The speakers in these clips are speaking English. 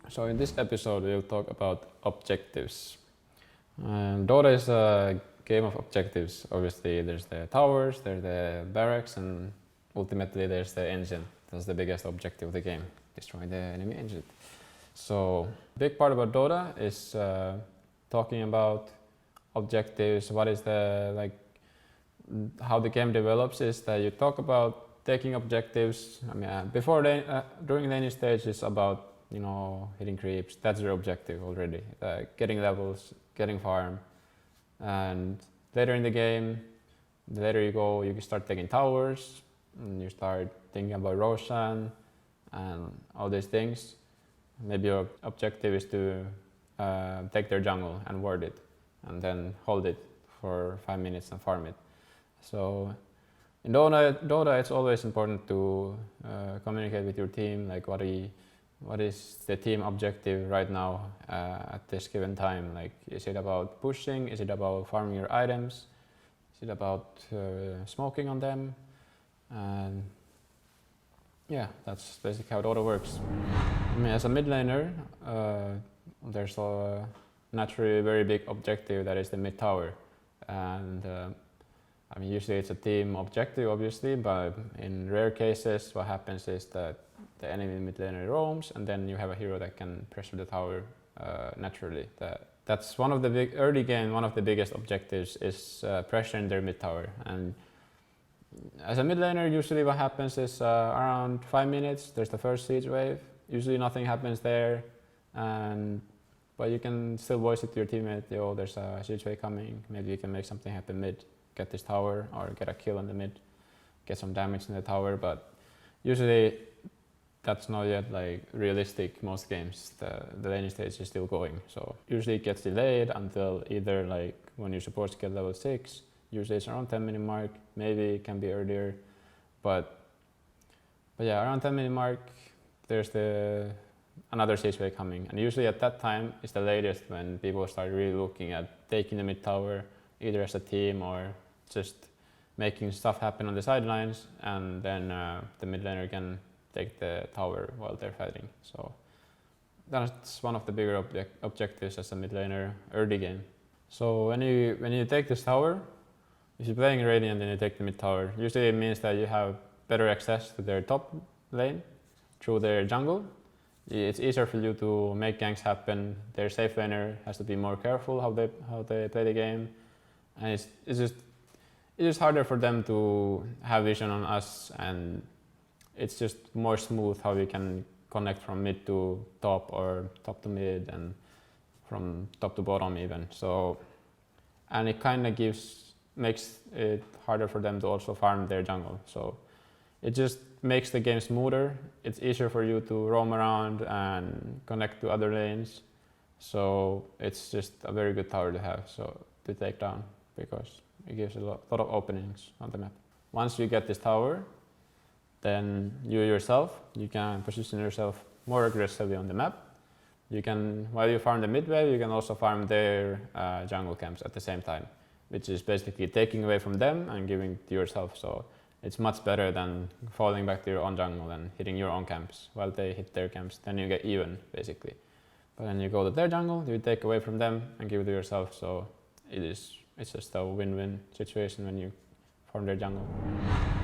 So in this episode we'll talk about objectives. Dota is a game of objectives. Obviously there's the towers, there's the barracks, and ultimately there's the engine. That's the biggest objective of the game, destroying the enemy engine. So big part about Dota is talking about objectives. What is the how the game develops is that you talk about taking objectives. I mean, during laning stage is about hitting creeps. That's your objective already. Getting levels, getting farm, and later in the game, the later you go, you can start taking towers, and you start thinking about Roshan and all these things. Maybe your objective is to take their jungle and ward it, and then hold it for 5 minutes and farm it. So in Dota it's always important to communicate with your team, like what is the team objective right now at this given time. Like, is it about pushing? Is it about farming your items? Is it about smoking on them? And yeah, that's basically how Dota works. I mean, as a mid laner, there's a naturally very big objective that is the mid tower. And I mean, usually it's a team objective, obviously, but in rare cases, what happens is that the enemy mid laner roams, and then you have a hero that can pressure the tower naturally. That's one of the early game. One of the biggest objectives is pressuring their mid tower. And as a mid laner, usually what happens is around 5 minutes, there's the first siege wave. Usually nothing happens there, but you can still voice it to your teammate. Yo, there's a siege wave coming. Maybe you can make something happen mid. Get this tower or get a kill in the mid, get some damage in the tower, but usually that's not yet like realistic. Most games, the laning stage is still going, so usually it gets delayed until either like when you're supposed to get level 6, usually it's around 10-minute mark, maybe it can be earlier, but yeah, around 10-minute mark there's another siege wave coming, and usually at that time is the latest when people start really looking at taking the mid tower, either as a team or just making stuff happen on the sidelines, and then the mid laner can take the tower while they're fighting. So that's one of the bigger objectives as a mid laner early game. So when you take this tower, if you're playing Radiant and you take the mid tower, usually it means that you have better access to their top lane through their jungle. It's easier for you to make ganks happen. Their safe laner has to be more careful how they play the game, and it's just harder for them to have vision on us, and it's just more smooth how we can connect from mid to top or top to mid and from top to bottom even. So, and it kind of makes it harder for them to also farm their jungle. So it just makes the game smoother. It's easier for you to roam around and connect to other lanes. So it's just a very good tower to have, so to take down, because it gives a lot of openings on the map. Once you get this tower, then you can position yourself more aggressively on the map. You can, while you farm the mid wave, you can also farm their jungle camps at the same time, which is basically taking away from them and giving to yourself. So it's much better than falling back to your own jungle and hitting your own camps while they hit their camps. Then you get even, basically. But then you go to their jungle, you take away from them and give it to yourself. So it's just a win-win situation when you farm their jungle.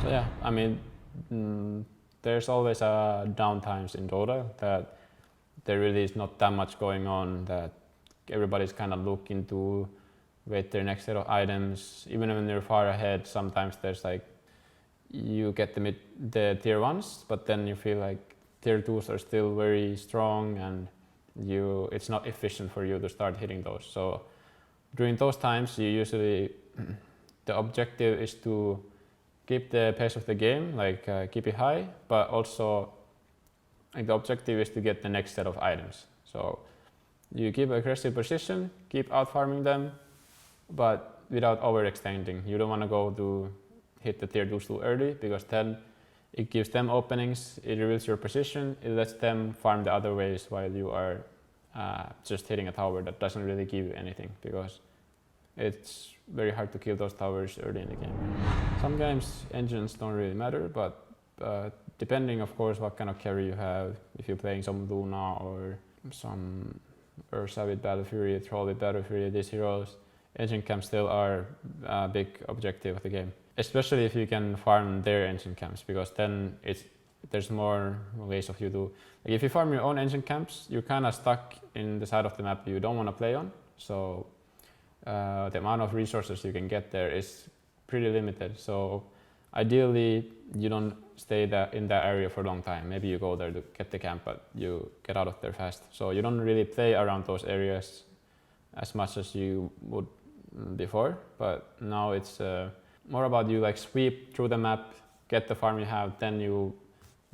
So yeah, I mean, there's always downtimes in Dota that there really is not that much going on, that everybody's kind of looking to wait their next set of items. Even when you're far ahead, sometimes there's like, you get the tier 1s, but then you feel like tier 2s are still very strong, and it's not efficient for you to start hitting those. So during those times, you usually the objective is to keep the pace of the game, like keep it high, but also like the objective is to get the next set of items. So you keep aggressive position, keep out farming them, but without overextending. You don't want to go to hit the tier 2s too early, because then it gives them openings, it reveals your position, it lets them farm the other ways while you are just hitting a tower that doesn't really give you anything, because it's very hard to kill those towers early in the game. Some games engines don't really matter, but depending of course what kind of carry you have, if you're playing some Luna or some Ursa with Battle Fury, Troll with Battle Fury, these heroes, ancient camps still are a big objective of the game. Especially if you can farm their ancient camps, because then there's more ways of you to... Like if you farm your own ancient camps, you're kind of stuck in the side of the map you don't want to play on. So the amount of resources you can get there is pretty limited. So ideally, you don't stay in that area for a long time. Maybe you go there to get the camp, but you get out of there fast. So you don't really play around those areas as much as you would before. But now it's more about you like sweep through the map, get the farm you have, then you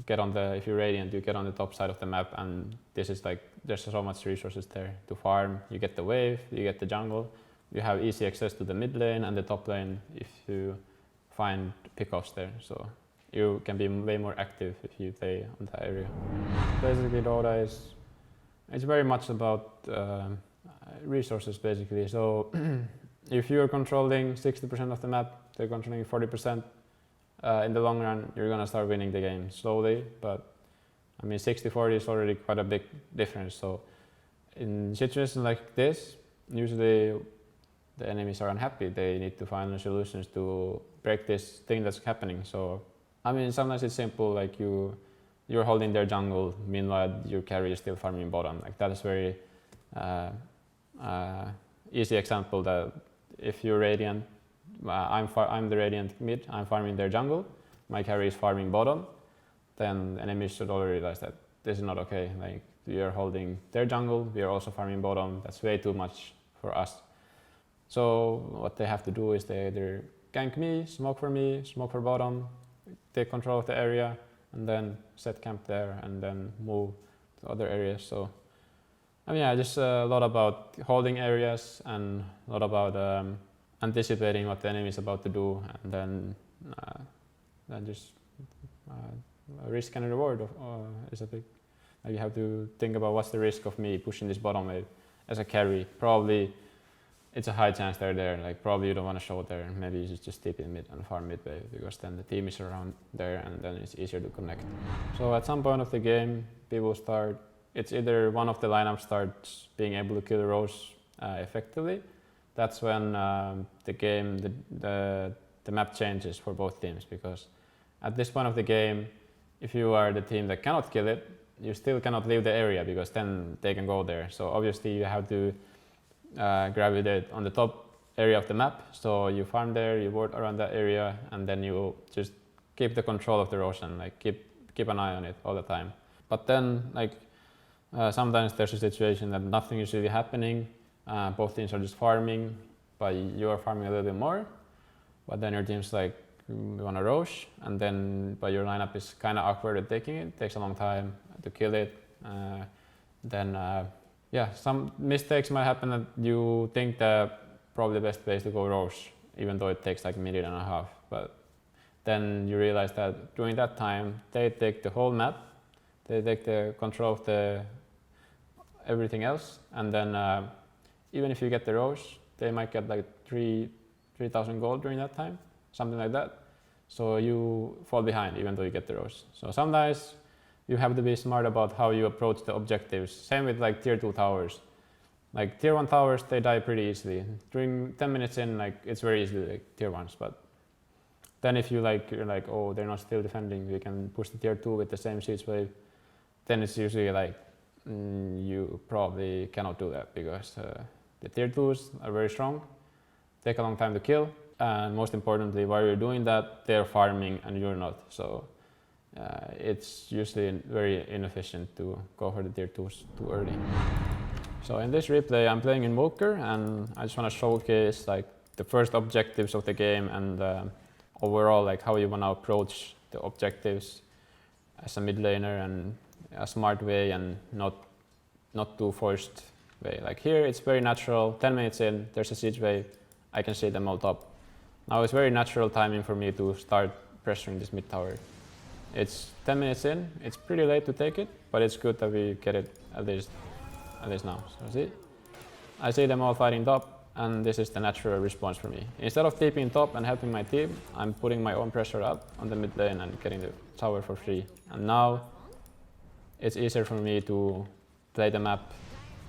get on the, if you're Radiant, you get on the top side of the map, and this is like, there's so much resources there to farm. You get the wave, you get the jungle, you have easy access to the mid lane and the top lane if you find pickoffs there. So you can be way more active if you play on that area. Basically Dota it's very much about resources basically. So if you're controlling 60% of the map, they're controlling 40%, in the long run you're gonna start winning the game slowly, but I mean 60-40 is already quite a big difference. So in situations like this, usually the enemies are unhappy. They need to find solutions to break this thing that's happening. So I mean sometimes it's simple, like you're holding their jungle, meanwhile your carry is still farming bottom. Like that is very easy example that if you're Radiant, I'm the Radiant mid, I'm farming their jungle, my carry is farming bottom, then enemies should already realize that this is not okay. Like we are holding their jungle, we are also farming bottom, that's way too much for us. So what they have to do is they either gank me, smoke for bottom, take control of the area, and then set camp there and then move to other areas. So I mean, yeah, just a lot about holding areas and a lot about anticipating what the enemy is about to do, and then just risk and reward is a big. Like you have to think about what's the risk of me pushing this bottom wave as a carry. Probably it's a high chance they're there. Like probably you don't want to show there. Maybe you should just TP in mid and farm mid wave, because then the team is around there and then it's easier to connect. So at some point of the game, people start. It's either one of the lineups starts being able to kill rows effectively. That's when the map changes for both teams, because at this point of the game, if you are the team that cannot kill it, you still cannot leave the area, because then they can go there. So obviously you have to gravitate on the top area of the map. So you farm there, you ward around that area, and then you just keep the control of the rows and like keep an eye on it all the time. But then like sometimes there's a situation that nothing is really happening. Both teams are just farming, but you are farming a little bit more. But then your team's like, we want to Roche, and then but your lineup is kind of awkward at taking it. Takes a long time to kill it. Yeah, some mistakes might happen that you think that probably the best way is to go Roche, even though it takes like a minute and a half. But then you realize that during that time, they take the whole map, they take the control of everything else, and then even if you get the Roche, they might get like 3,000 gold during that time, something like that. So you fall behind even though you get the Roche. So sometimes you have to be smart about how you approach the objectives. Same with like tier 2 towers. Like tier 1 towers, they die pretty easily. During 10 minutes in, like it's very easily like tier 1s, but then if you're like, oh, they're not still defending, we can push the tier 2 with the same siege wave, then it's usually like, you probably cannot do that, because the tier 2s are very strong, take a long time to kill, and most importantly, while you're doing that, they're farming and you're not. So it's usually very inefficient to go for the tier 2s too early. So in this replay, I'm playing Invoker, and I just want to showcase like the first objectives of the game and overall like how you want to approach the objectives as a mid laner, and a smart way and not too forced way. Like here, it's very natural. 10 minutes in, there's a siege wave. I can see them all top. Now it's very natural timing for me to start pressuring this mid tower. It's 10 minutes in. It's pretty late to take it, but it's good that we get it at least now. So see, I see them all fighting top, and this is the natural response for me. Instead of TPing top and helping my team, I'm putting my own pressure up on the mid lane and getting the tower for free. And now it's easier for me to play the map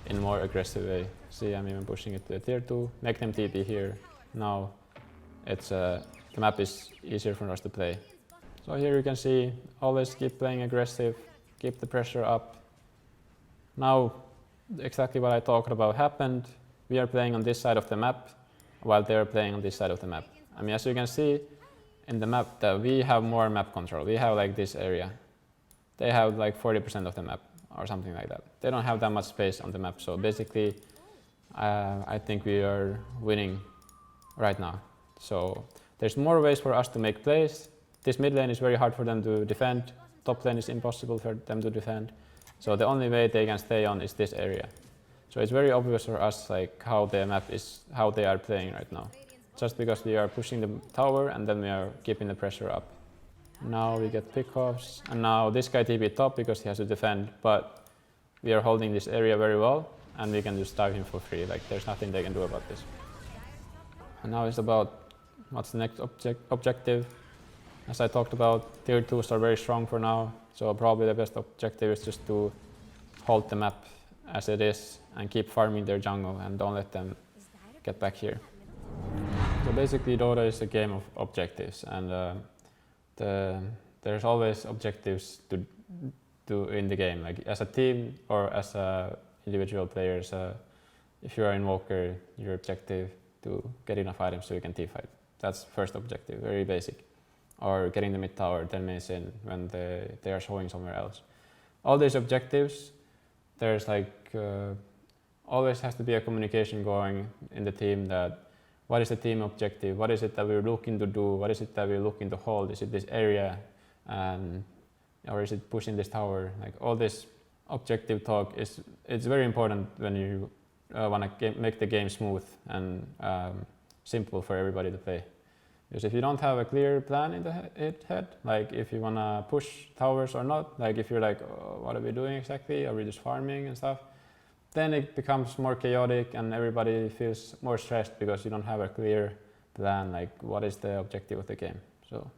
in a more aggressive way. See, I'm even pushing it to the tier 2, make them TP here. Now it's the map is easier for us to play. So here you can see, always keep playing aggressive, keep the pressure up. Now exactly what I talked about happened. We are playing on this side of the map while they're playing on this side of the map. I mean, as you can see in the map that we have more map control. We have like this area. They have like 40% of the map or something like that. They don't have that much space on the map. So basically, I think we are winning right now. So there's more ways for us to make plays. This mid lane is very hard for them to defend. Top lane is impossible for them to defend. So the only way they can stay on is this area. So it's very obvious for us like how the map is, how they are playing right now. Just because we are pushing the tower and then we are keeping the pressure up. Now we get pickoffs, and now this guy TP top because he has to defend, but we are holding this area very well and we can just dive him for free. Like there's nothing they can do about this. And now it's about what's the next objective. As I talked about, tier 2s are very strong for now, so probably the best objective is just to hold the map as it is and keep farming their jungle and don't let them get back here. So basically Dota is a game of objectives, and there's always objectives to do in the game, like as a team or as a individual players. If you are Invoker, your objective to get enough items so you can teamfight. That's first objective, very basic. Or getting the mid tower 10 minutes in when they are showing somewhere else. All these objectives, there's like always has to be a communication going in the team that what is the team objective, what is it that we're looking to do, what is it that we're looking to hold, is it this area, or is it pushing this tower? Like all this objective talk it's very important when you want to make the game smooth and simple for everybody to play. Because if you don't have a clear plan in the head, like if you want to push towers or not, like if you're like, oh, what are we doing exactly? Are we just farming and stuff? Then it becomes more chaotic and everybody feels more stressed because you don't have a clear plan, like what is the objective of the game. So